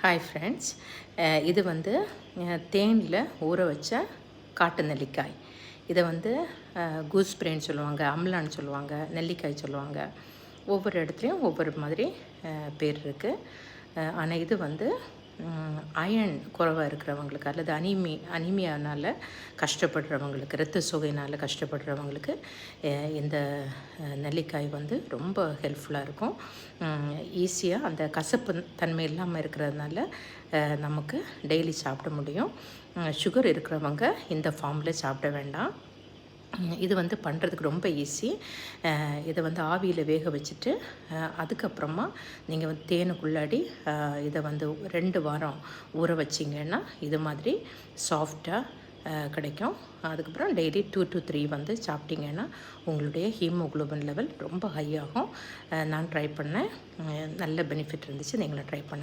Hi friends, இது வந்து தேனில் ஊற வச்ச காட்டு நெல்லிக்காய். இதை வந்து கூஸ்பிரேன்னு சொல்லுவாங்க, அம்லான்னு சொல்லுவாங்க, நெல்லிக்காய் சொல்லுவாங்க. ஒவ்வொரு இடத்துலையும் ஒவ்வொரு மாதிரி பேர் இருக்குது. ஆனால் இது வந்து அயர்ன் குறைவாக இருக்கிறவங்களுக்கு அல்லது அனிமியானால் கஷ்டப்படுறவங்களுக்கு, இரத்த சோகையினால் கஷ்டப்படுறவங்களுக்கு இந்த நெல்லிக்காய் வந்து ரொம்ப ஹெல்ப்ஃபுல்லாக இருக்கும். ஈஸியாக அந்த கசப்பு தன்மை இல்லாமல் இருக்கிறதுனால நமக்கு டெய்லி சாப்பிட முடியும். சுகர் இருக்கிறவங்க இந்த ஃபார்மில் சாப்பிட வேண்டாம். இது வந்து பண்ணுறதுக்கு ரொம்ப ஈஸி. இதை வந்து ஆவியில் வேக வச்சுட்டு அதுக்கப்புறமா நீங்கள் வந்து தேனுக்குள்ளாடி இதை வந்து 2 வாரம் ஊற வச்சிங்கன்னா இது மாதிரி சாஃப்டாக கிடைக்கும். அதுக்கப்புறம் டெய்லி 2 to 3 வந்து சாப்பிட்டிங்கன்னா உங்களுடைய ஹீமோகுளோபின் லெவல் ரொம்ப ஹை ஆகும். நான் ட்ரை பண்ணேன், நல்ல பெனிஃபிட் இருந்துச்சு. நீங்களும் ட்ரை பண்ணேன்.